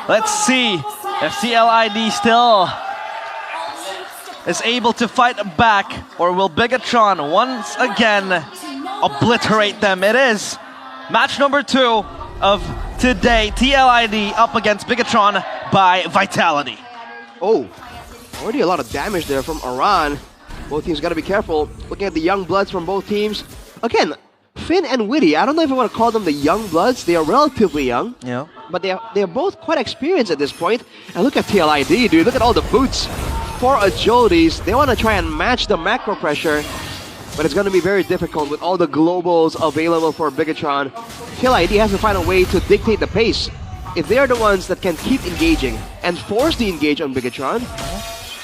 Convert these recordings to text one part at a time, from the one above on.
Let's see if TLID still is able to fight back, or will Bigatron once again obliterate them. It is match number 2 of today. TLID up against Bigatron by Vitality. Oh, already a lot of damage there from Aran. Both teams got to be careful. Looking at the young bloods from both teams. Again, Finn and Witty, I don't know if I want to call them the young bloods. They are relatively young. Yeah. But they're both quite experienced at this point. And look at TLID, dude. Look at all the boots. 4 agilities. They want to try and match the macro pressure. But it's going to be very difficult with all the globals available for Bigatron. TLID has to find a way to dictate the pace. If they are the ones that can keep engaging and force the engage on Bigatron,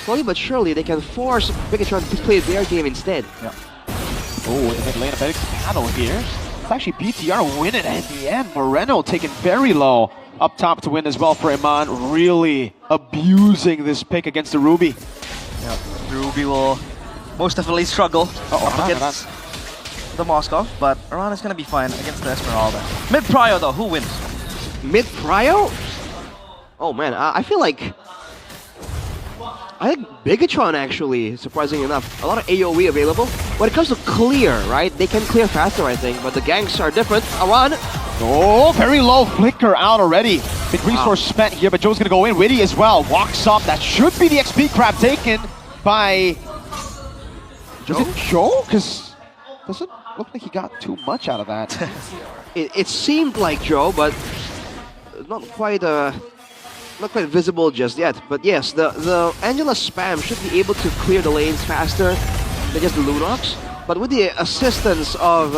slowly but surely they can force Bigatron to play their game instead. Yeah. Oh, the mid lane, a big battle here. It's actually BTR winning at the end. Moreno taken very low up top to win as well for Iman. Really abusing this pick against the Ruby. Yeah. Ruby will most definitely struggle against the Moscow, but Aran is going to be fine against the Esmeralda. Mid Prio though, who wins? Mid Prio? Oh man, I feel like... I think Bigatron actually, surprisingly enough. A lot of AoE available. When it comes to clear, right? They can clear faster, I think, but the ganks are different. Aran! Oh, very low flicker out already. Big resource spent here, but Joe's gonna go in. Witty as well. Walks up. That should be the XP crab taken by... Joe? Is it Joe? Because doesn't look like he got too much out of that. It seemed like Joe, but not quite visible just yet. But yes, the Angela spam should be able to clear the lanes faster than just the Lunox. But with the assistance of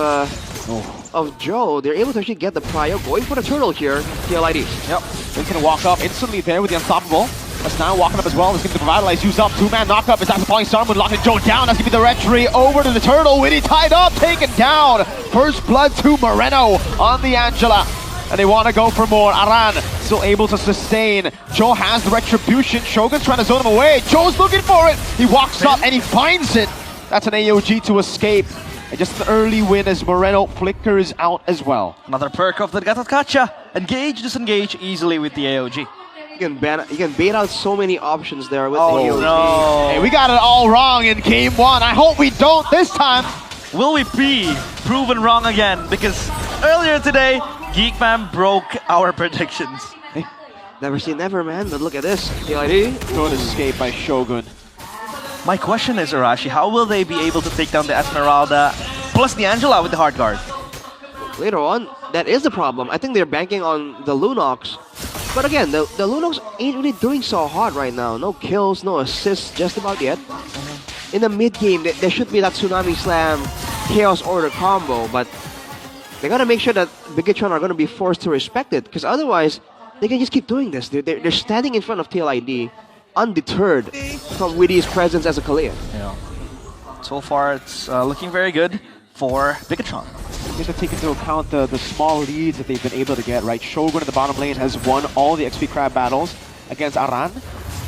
Joe, they're able to actually get the Prio going for the turtle here. TLID. Yep. He's gonna walk up instantly there with the Unstoppable. That's now walking up as well. He's going to revitalize, use up. 2-man knockup. Is that the point? Starmoon locking Joe down. That's going to be the retry over to the turtle. Witty tied up, taken down. First blood to Moreno on the Angela. And they want to go for more. Aran still able to sustain. Joe has the retribution. Shogun's trying to zone him away. Joe's looking for it. He walks up and he finds it. That's an AOG to escape. And just an early win as Moreno flickers out as well. Another perk of the Gatatkacha. Engage, disengage easily with the AOG. You can bait out so many options there with the AOG. No. Hey, we got it all wrong in game 1. I hope we don't this time. Will we be proven wrong again? Because earlier today, Geekman broke our predictions. Hey, never say never, man. But look at this. TLID. Good escape by Shogun. My question is, Arashi, how will they be able to take down the Esmeralda plus the Angela with the hard guard? Later on, that is the problem. I think they're banking on the Lunox. But again, the Lunox ain't really doing so hard right now. No kills, no assists just about yet. In the mid-game, there should be that Tsunami Slam Chaos Order combo, but they gotta make sure that Bigatron are gonna be forced to respect it, because otherwise, they can just keep doing this. They're standing in front of TLID, undeterred from Witty's presence as a Kalia. Yeah. So far, it's looking very good for Bigatron. You have to take into account the small leads that they've been able to get, right? Shogun in the bottom lane has won all the XP crab battles against Aran.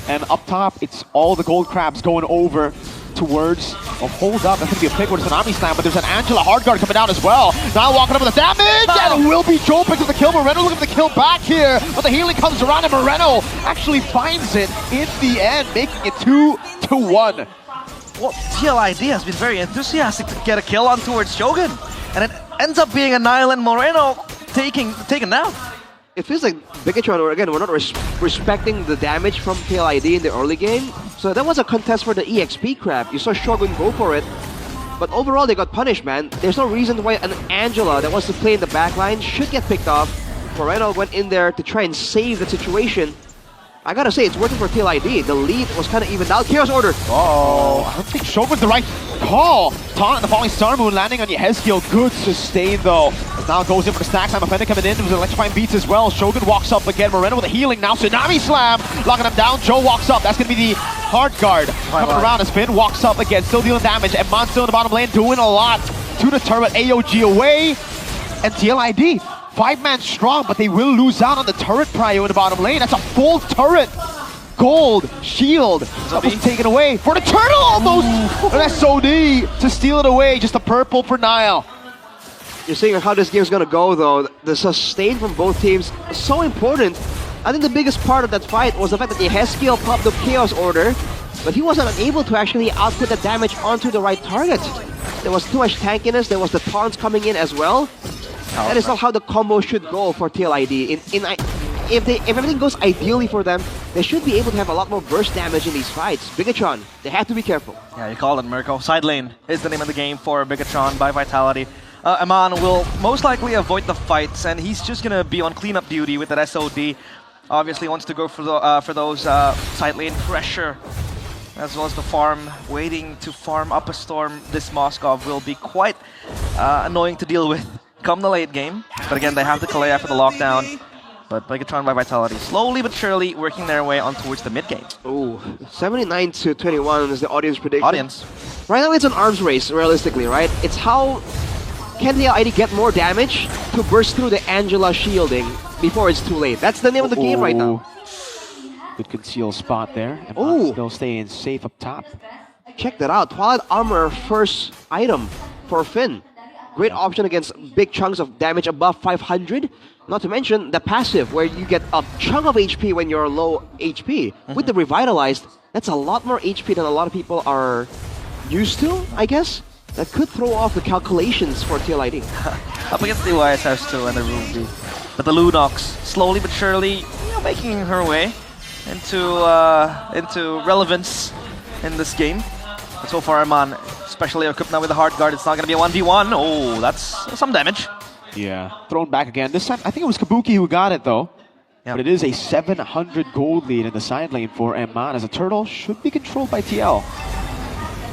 And up top, it's all the gold crabs going over towards... Oh, hold up. That's going to be a pick with a Tsunami Slam, but there's an Angela hard guard coming down as well. Now walking up with the damage, and it will be Joe picks up the kill. Moreno looking for the kill back here, but the healing comes around, and Moreno actually finds it in the end, making it 2-1. Well, TLID has been very enthusiastic to get a kill on towards Shogun, and it ends up being an Island Moreno taken down. It feels like Bigatron, again, we're not respecting the damage from TLID in the early game. So that was a contest for the EXP crab. You saw Shogun go for it. But overall, they got punished, man. There's no reason why an Angela that wants to play in the backline should get picked off. Moreno went in there to try and save the situation. I gotta say, it's working for TLID. The lead was kind of evened out. Chaos Order! Oh, I don't think Shogun's the right call. Taunt and the falling Starmoon landing on Yehezkiel. Good sustain though. As now goes in for the stacks. I'm offended coming in. It was electrifying beats as well. Shogun walks up again. Moreno with a healing now. Tsunami Slam. Locking him down. Joe walks up. That's going to be the hard guard. Coming around as Finn walks up again. Still dealing damage. And Mon still in the bottom lane doing a lot. To the turret. AOG away. And TLID. 5-man strong, but they will lose out on the turret prio in the bottom lane. That's a full turret. Gold shield that was taken away for the turtle almost. An SOD to steal it away. Just a purple for Nile. You're seeing how this game's gonna go though. The sustain from both teams is so important. I think the biggest part of that fight was the fact that Yehezkiel popped the Chaos Order, but he wasn't able to actually output the damage onto the right target. There was too much tankiness, there was the taunts coming in as well. That is not how the combo should go for TLID. If everything goes ideally for them, they should be able to have a lot more burst damage in these fights. Bigatron, they have to be careful. Yeah, you called it, Mirko. Side lane is the name of the game for Bigatron by Vitality. Aman will most likely avoid the fights, and he's just gonna be on cleanup duty with that SOD. Obviously wants to go for those side lane pressure, as well as the farm. Waiting to farm up a storm, this Moskov will be quite annoying to deal with come the late game. But again, they have the Kalea for the lockdown. But Bigatron by Vitality slowly but surely working their way on towards the mid game. Ooh, 79 to 21 is the audience prediction. Audience. Right now it's an arms race, realistically, right? It's how can the ID get more damage to burst through the Angela shielding before it's too late. That's the name of the game right now. Good conceal spot there. Ooh. Still staying safe up top. Check that out. Twilight Armor first item for Finn. Great option against big chunks of damage above 500. Not to mention the passive, where you get a chunk of HP when you're low HP. With the Revitalized, that's a lot more HP than a lot of people are used to, I guess. That could throw off the calculations for TLID. Up against the YSS2 and the Ruby. But the Lunox, slowly but surely, making her way into relevance in this game. But so far, Aman, especially equipped now with the hard guard, it's not going to be a 1v1. Oh, that's some damage. Yeah, thrown back again. This time, I think it was Kabuki who got it though. But it is a 700 gold lead in the side lane for Aman, as a turtle should be controlled by TL.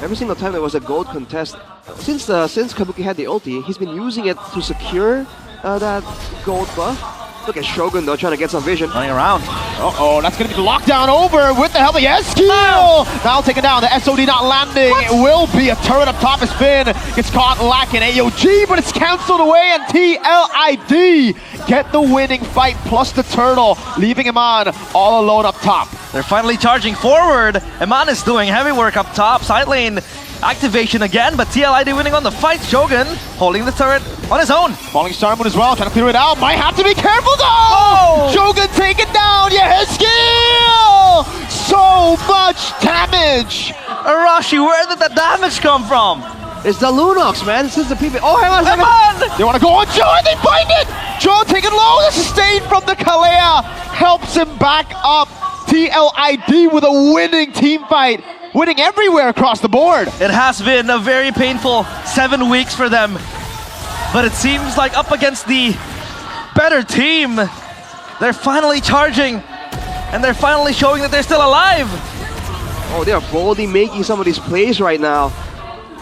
Every single time there was a gold contest, since Kabuki had the ulti, he's been using it to secure that gold buff. Look at Shogun though, trying to get some vision. Running around. Uh-oh, that's going to be the lockdown over with the help of Yehezkiel! Now taken down, the SOD not landing. It will be a turret up top as Finn gets caught lacking AOG, but it's cancelled away, and TLID get the winning fight plus the turtle, leaving Aman all alone up top. They're finally charging forward. Aman is doing heavy work up top. Side lane activation again, but TLID winning on the fight. Shogun holding the turret on his own. Falling Star Moon as well, trying to clear it out. Might have to be careful though! Oh! Shogun take it down, Yehezkiel! So much damage! Arashi, where did that damage come from? It's the Lunox, man. This is the PB. Oh, hang on a second. Aman! They want to go on Joe and they find it! Joe taken low, the sustain from the Kalea helps him back up. TLID with a winning team fight. Winning everywhere across the board. It has been a very painful 7 weeks for them. But it seems like up against the better team, they're finally charging. And they're finally showing that they're still alive. Oh, they are boldly making some of these plays right now.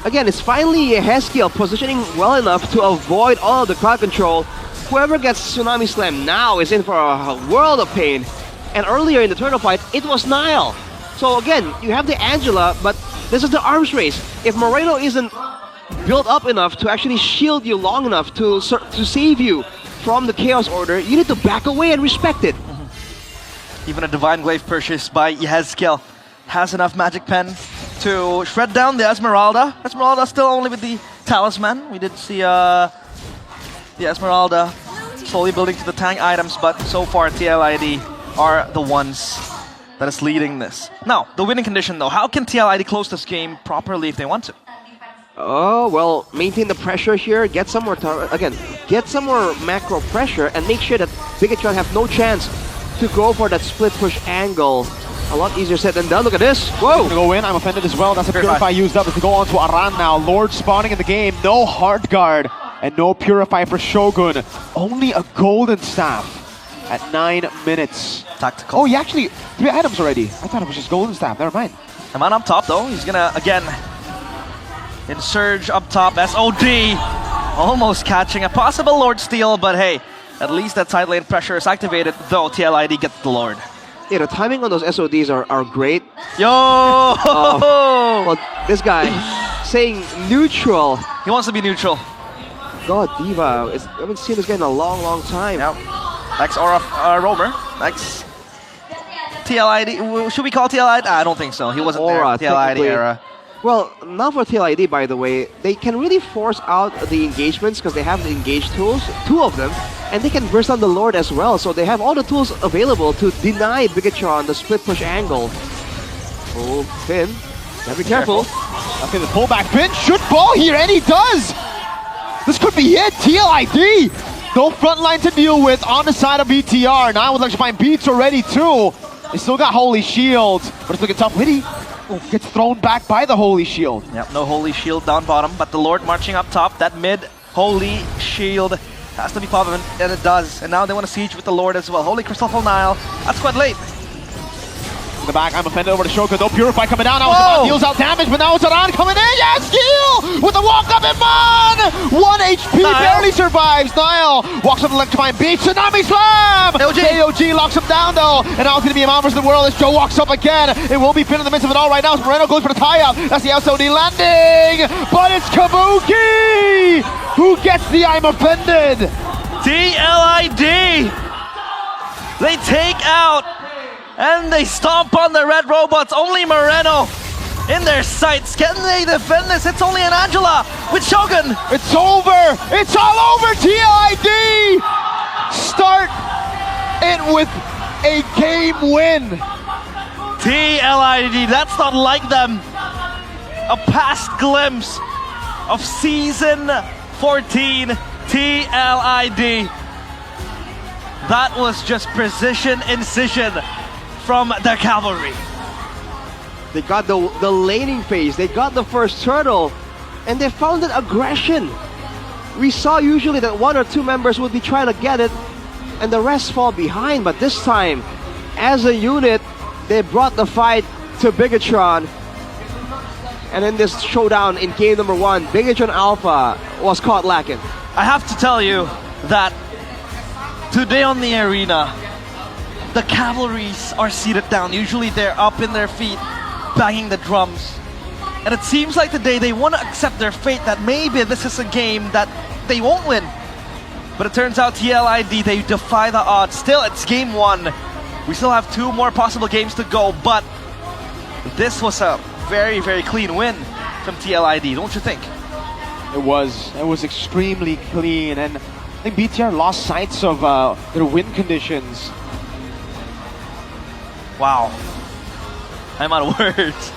Again, it's finally Yehezkiel positioning well enough to avoid all of the crowd control. Whoever gets Tsunami Slam now is in for a world of pain. And earlier in the turtle fight, it was Nile. So again, you have the Angela, but this is the arms race. If Moreno isn't built up enough to actually shield you long enough to save you from the Chaos Order, you need to back away and respect it. Even a Divine Glaive purchase by Yehezkiel has enough Magic Pen to shred down the Esmeralda. Esmeralda still only with the Talisman. We did see the Esmeralda slowly building to the tank items, but so far TLID are the ones that is leading this. Now, the winning condition though, how can TLID close this game properly if they want to? Oh, well, maintain the pressure here, get some more, get some more macro pressure and make sure that Bigatron have no chance to go for that split push angle. A lot easier said than done. Look at this. Whoa! Gonna go in, I'm offended as well. That's a Purify used up as they go on to Aran now. Lord spawning in the game, no hard guard and no Purify for Shogun. Only a golden staff at 9 minutes. Tactical. Oh, he actually 3 items already. I thought it was just golden staff. Never mind. Aman up top though. He's gonna again Insurge up top. SOD almost catching a possible Lord steal, but hey, at least that side lane pressure is activated, though TLID gets the Lord. Yeah, the timing on those SODs are great. Yo! Well, this guy saying neutral. He wants to be neutral. God, Diva. I haven't seen this guy in a long, long time. Yep. Next Aura Roamer. Next TLID. Should we call TLID? I don't think so. He wasn't Aura, there. TLID era. Well, now for TLID, by the way, they can really force out the engagements because they have the engage tools, 2 of them. and they can burst on the Lord as well. So they have all the tools available to deny Bigatron the split push angle. Oh, Finn, gotta be careful. Okay, the pullback. Finn should fall here, and he does! This could be it, TLID! No front line to deal with on the side of BTR. Now with electrifying beats already too. They still got Holy Shield, but it's looking tough. Liddy gets thrown back by the Holy Shield. Yep, no Holy Shield down bottom, but the Lord marching up top. That mid Holy Shield has to be popping, and it does. And now they want to siege with the Lord as well. Holy Crystal Full Nile. That's quite late. In the back, I'm offended over to Shogun. No Purify coming down. Now Zaman deals out damage, but now it's Aran coming in. Yes, Gil with the walk up and Mon! 1 HP Nile barely survives. Nile walks up the electrifying beat. Tsunami Slam! KOG locks him down though. And now it's going to be a man versus the world as Joe walks up again. It will be Finn in the midst of it all right now. As Moreno goes for the tie up. That's the SOD landing. But it's Kabuki who gets the I'm offended. TLID! They take out and they stomp on the red robots. Only Moreno in their sights. Can they defend this? It's only an Angela with Shogun. It's over. It's all over. TLID start it with a game win. TLID, that's not like them. A past glimpse of season 14 TLID. That was just precision incision from the cavalry. They got the laning phase, they got the first turtle, and they founded aggression. We saw usually that 1 or 2 members would be trying to get it, and the rest fall behind, but this time, as a unit, they brought the fight to Bigatron. And in this showdown in game number 1, Bigatron Alpha was caught lacking. I have to tell you that today on the arena, the cavalries are seated down. Usually they're up in their feet, banging the drums. And it seems like today they want to accept their fate that maybe this is a game that they won't win. But it turns out TLID, they defy the odds. Still, it's game 1. We still have 2 more possible games to go, but this was a very, very clean win from TLID, don't you think? It was extremely clean, and I think BTR lost sights of their win conditions. Wow. I'm out of words.